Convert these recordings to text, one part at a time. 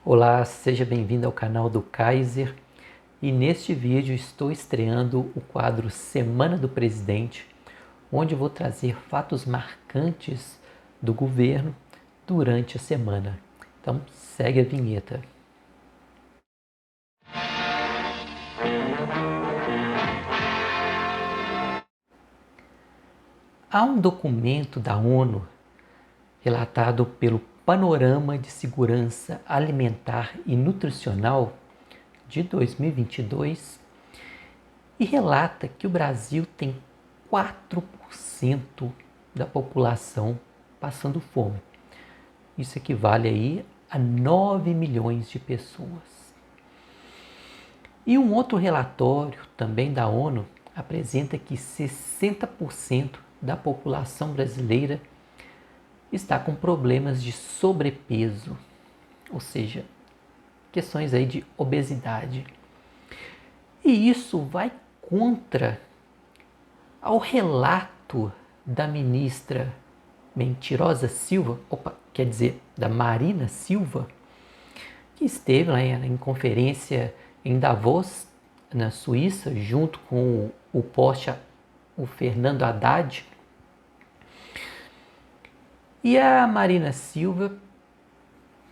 Olá, seja bem-vindo ao canal do Kaiser e neste vídeo estou estreando o quadro Semana do Presidente, onde vou trazer fatos marcantes do governo durante a semana. Então segue a vinheta. Há um documento da ONU relatado pelo Panorama de Segurança Alimentar e Nutricional de 2022 e relata que o Brasil tem 4% da população passando fome. Isso equivale aí a 9 milhões de pessoas. E um outro relatório, também da ONU, apresenta que 60% da população brasileira está com problemas de sobrepeso, ou seja, questões aí de obesidade. E isso vai contra ao relato da ministra Mentirosa Silva, quer dizer, da Marina Silva, que esteve lá em conferência em Davos, na Suíça, junto com o Fernando Haddad. E a Marina Silva,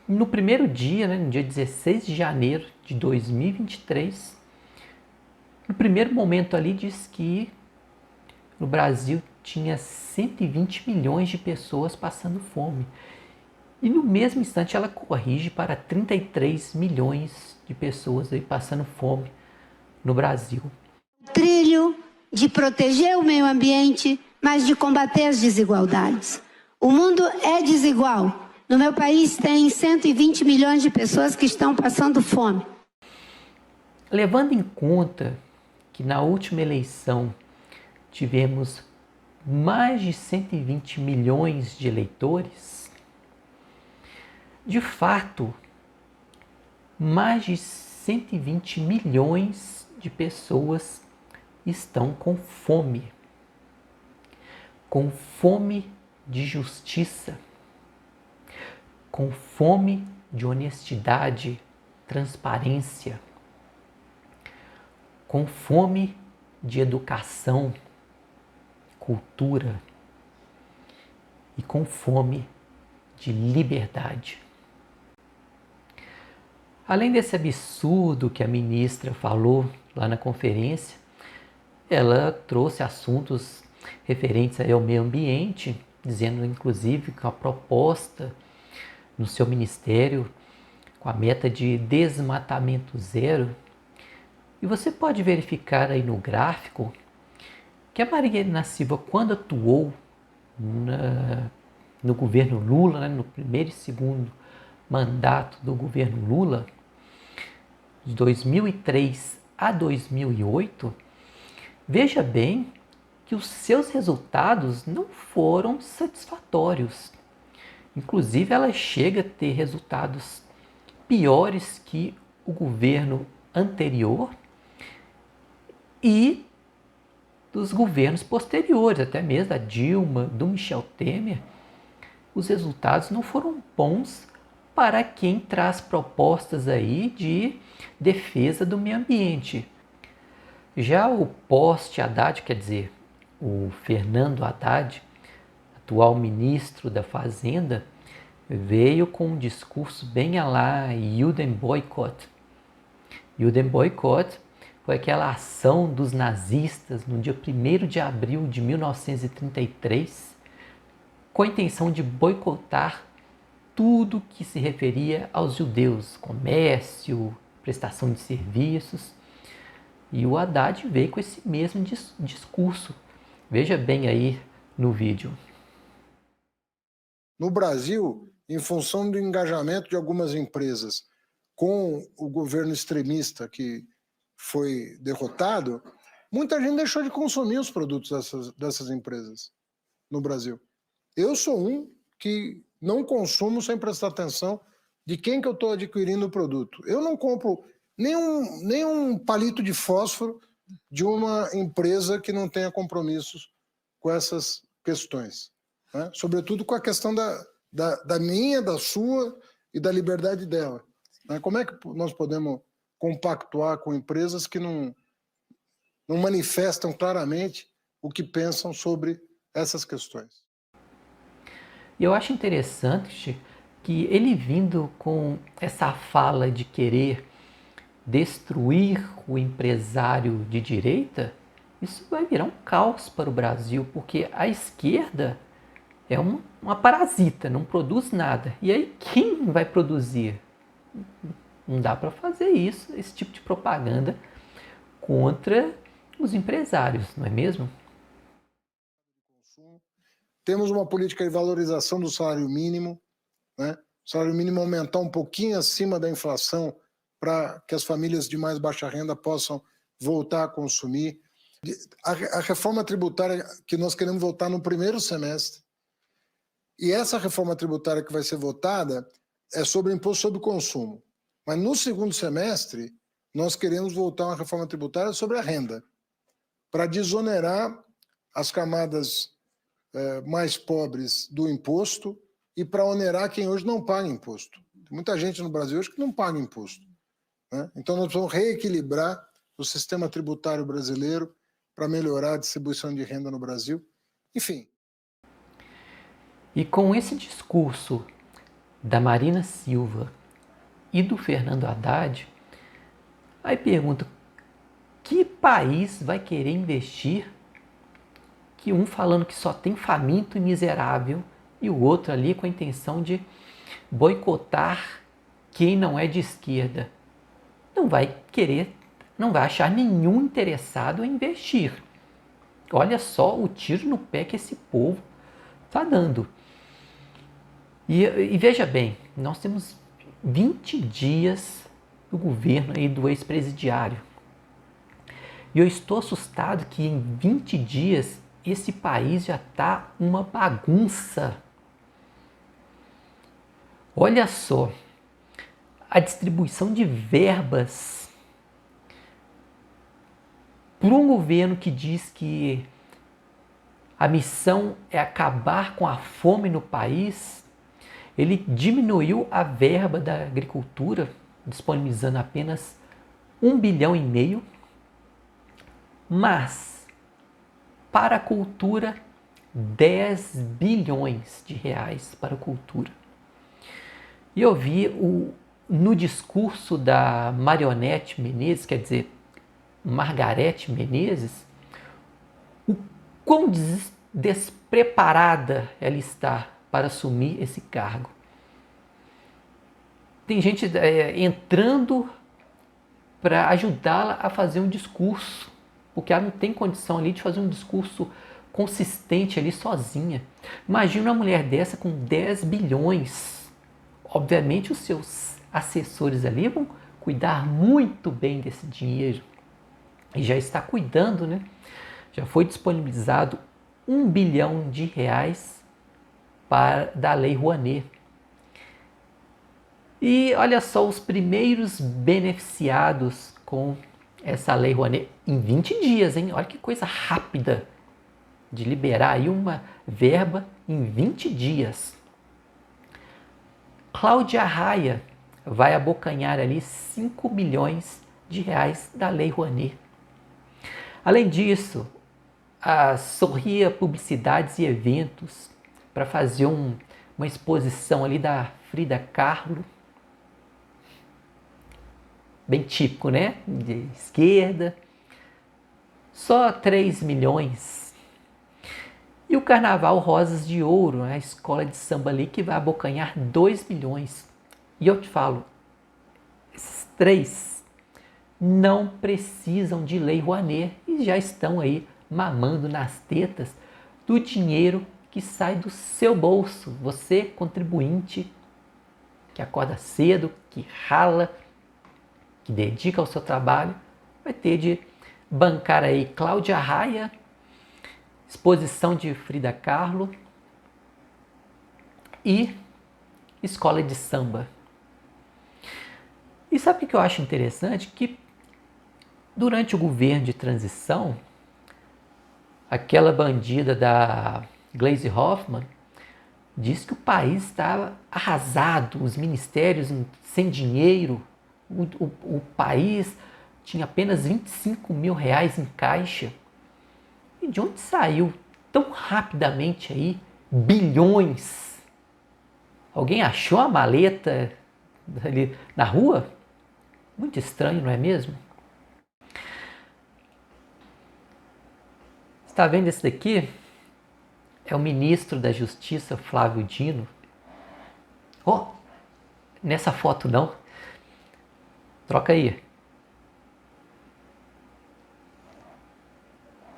no primeiro dia, no dia 16 de janeiro de 2023, no primeiro momento ali diz que no Brasil tinha 120 milhões de pessoas passando fome. E no mesmo instante ela corrige para 33 milhões de pessoas aí passando fome no Brasil. Trilho de proteger o meio ambiente, mas de combater as desigualdades. O mundo é desigual. No meu país tem 120 milhões de pessoas que estão passando fome. Levando em conta que na última eleição tivemos mais de 120 milhões de eleitores, de fato, mais de 120 milhões de pessoas estão com fome de justiça, com fome de honestidade, transparência, com fome de educação, cultura e com fome de liberdade. Além desse absurdo que a ministra falou lá na conferência, ela trouxe assuntos referentes ao meio ambiente, dizendo inclusive que a proposta no seu ministério com a meta de desmatamento zero. E você pode verificar aí no gráfico que a Marina Silva, quando atuou no governo Lula, no primeiro e segundo mandato do governo Lula, de 2003 a 2008, veja bem que os seus resultados não foram satisfatórios. Inclusive, ela chega a ter resultados piores que o governo anterior e dos governos posteriores, até mesmo da Dilma, do Michel Temer. Os resultados não foram bons para quem traz propostas aí de defesa do meio ambiente. Já o post-Haddad, quer dizer, o Fernando Haddad, atual ministro da Fazenda, veio com um discurso bem à la Judenboycott. Judenboycott foi aquela ação dos nazistas no dia 1º de abril de 1933, com a intenção de boicotar tudo que se referia aos judeus, comércio, prestação de serviços. E o Haddad veio com esse mesmo discurso. Veja bem aí no vídeo. No Brasil, em função do engajamento de algumas empresas com o governo extremista que foi derrotado, muita gente deixou de consumir os produtos dessas empresas no Brasil. Eu sou um que não consumo sem prestar atenção de quem que eu estou adquirindo o produto. Eu não compro nenhum palito de fósforo de uma empresa que não tenha compromissos com essas questões, né? Sobretudo com a questão da minha, da sua e da liberdade dela. Né? Como é que nós podemos compactuar com empresas que não manifestam claramente o que pensam sobre essas questões? E eu acho interessante que ele vindo com essa fala de querer destruir o empresário de direita, isso vai virar um caos para o Brasil, porque a esquerda é uma parasita, não produz nada. E aí quem vai produzir? Não dá para fazer isso, esse tipo de propaganda contra os empresários, não é mesmo? Temos uma política de valorização do salário mínimo, né? O salário mínimo aumentar um pouquinho acima da inflação para que as famílias de mais baixa renda possam voltar a consumir. A reforma tributária que nós queremos votar no primeiro semestre. E essa reforma tributária que vai ser votada é sobre imposto sobre o consumo. Mas no segundo semestre, nós queremos votar uma reforma tributária sobre a renda, para desonerar as camadas mais pobres do imposto e para onerar quem hoje não paga imposto. Tem muita gente no Brasil hoje que não paga imposto, né? Então nós precisamos reequilibrar o sistema tributário brasileiro para melhorar a distribuição de renda no Brasil. Enfim. E com esse discurso da Marina Silva e do Fernando Haddad, aí pergunta, que país vai querer investir? Que um falando que só tem faminto e miserável e o outro ali com a intenção de boicotar quem não é de esquerda. Não vai querer, não vai achar nenhum interessado em investir. Olha só o tiro no pé que esse povo está dando. E veja bem, nós temos 20 dias do governo aí do ex-presidiário. E eu estou assustado que em 20 dias esse país já está uma bagunça. Olha só, a distribuição de verbas por um governo que diz que a missão é acabar com a fome no país, ele diminuiu a verba da agricultura, disponibilizando apenas 1,5 bilhão, mas para a cultura, 10 bilhões de reais para a cultura. E eu vi no discurso da Marionete Menezes, quer dizer, Margarete Menezes, o quão despreparada ela está para assumir esse cargo. Tem gente entrando para ajudá-la a fazer um discurso, porque ela não tem condição ali de fazer um discurso consistente ali sozinha. Imagina uma mulher dessa com 10 bilhões. Obviamente os seus assessores ali vão cuidar muito bem desse dinheiro. E já está cuidando, né? Já foi disponibilizado 1 bilhão de reais da Lei Rouanet. E olha só, os primeiros beneficiados com essa Lei Rouanet em 20 dias, hein? Olha que coisa rápida de liberar aí uma verba em 20 dias. Cláudia Raia vai abocanhar ali 5 milhões de reais da Lei Rouanet. Além disso, a Sorria Publicidades e Eventos para fazer uma exposição ali da Frida Kahlo, bem típico, né? De esquerda, só 3 milhões. E o Carnaval Rosas de Ouro, a escola de samba ali, que vai abocanhar 2 milhões. E eu te falo, esses 3 não precisam de Lei Rouanet e já estão aí mamando nas tetas do dinheiro que sai do seu bolso. Você, contribuinte, que acorda cedo, que rala, que dedica ao seu trabalho, vai ter de bancar aí Cláudia Raia, exposição de Frida Kahlo e escola de samba. E sabe o que eu acho interessante? Que durante o governo de transição, aquela bandida da Gleisi Hoffmann diz que o país estava arrasado, os ministérios sem dinheiro, o país tinha apenas R$ 25.000 em caixa. E de onde saiu tão rapidamente aí bilhões? Alguém achou a maleta ali na rua? Muito estranho, não é mesmo? Está vendo esse daqui? É o ministro da Justiça, Flávio Dino. Oh, nessa foto não. Troca aí.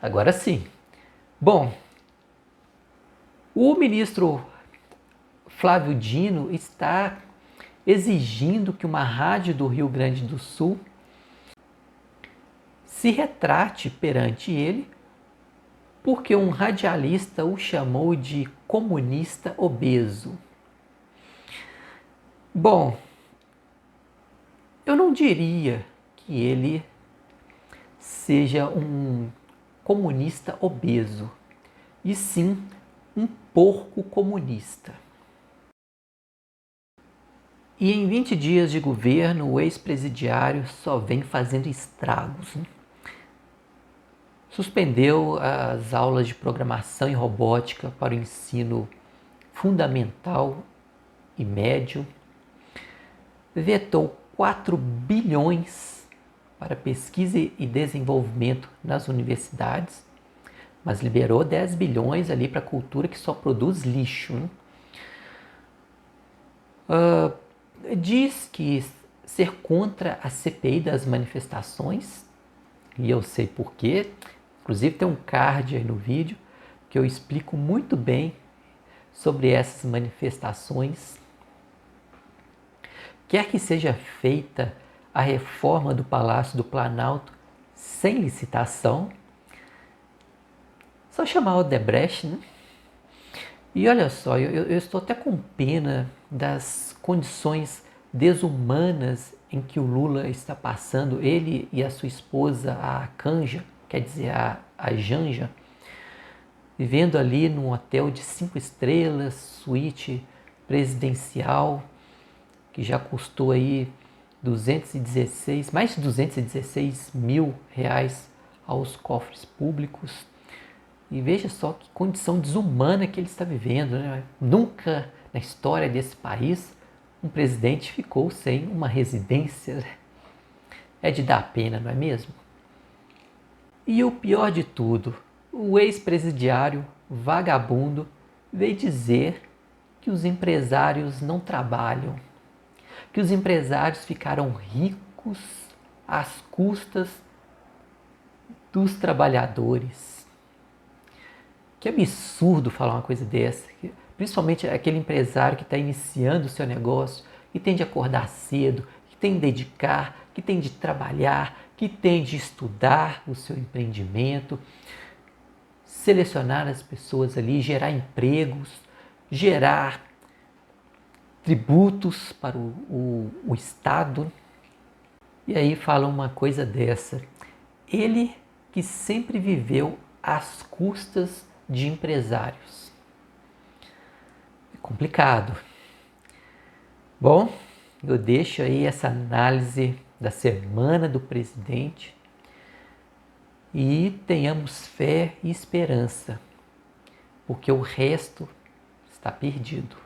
Agora sim. Bom, o ministro Flávio Dino está exigindo que uma rádio do Rio Grande do Sul se retrate perante ele porque um radialista o chamou de comunista obeso. Bom, eu não diria que ele seja um comunista obeso, e sim um porco comunista. E em 20 dias de governo, o ex-presidiário só vem fazendo estragos. Suspendeu as aulas de programação e robótica para o ensino fundamental e médio, vetou 4 bilhões para pesquisa e desenvolvimento nas universidades, mas liberou 10 bilhões ali para a cultura que só produz lixo. Diz que ser contra a CPI das manifestações, e eu sei porquê, inclusive tem um card aí no vídeo que eu explico muito bem sobre essas manifestações. Quer que seja feita a reforma do Palácio do Planalto sem licitação, só chamar o Odebrecht, né? E olha só, eu estou até com pena das condições desumanas em que o Lula está passando, ele e a sua esposa, a Canja, quer dizer, a Janja, vivendo ali num hotel de 5 estrelas, suíte presidencial, que já custou aí mais de 216 mil reais aos cofres públicos. E veja só que condição desumana que ele está vivendo, né? Nunca na história desse país um presidente ficou sem uma residência. É de dar pena, não é mesmo? E o pior de tudo, o ex-presidiário vagabundo veio dizer que os empresários não trabalham, que os empresários ficaram ricos às custas dos trabalhadores. Que absurdo falar uma coisa dessa, principalmente aquele empresário que está iniciando o seu negócio, que tem de acordar cedo, que tem de dedicar, que tem de trabalhar, que tem de estudar o seu empreendimento, selecionar as pessoas ali, gerar empregos, gerar tributos para o Estado. E aí fala uma coisa dessa. Ele que sempre viveu às custas de empresários. É complicado. Bom, eu deixo aí essa análise da semana do presidente e tenhamos fé e esperança, porque o resto está perdido.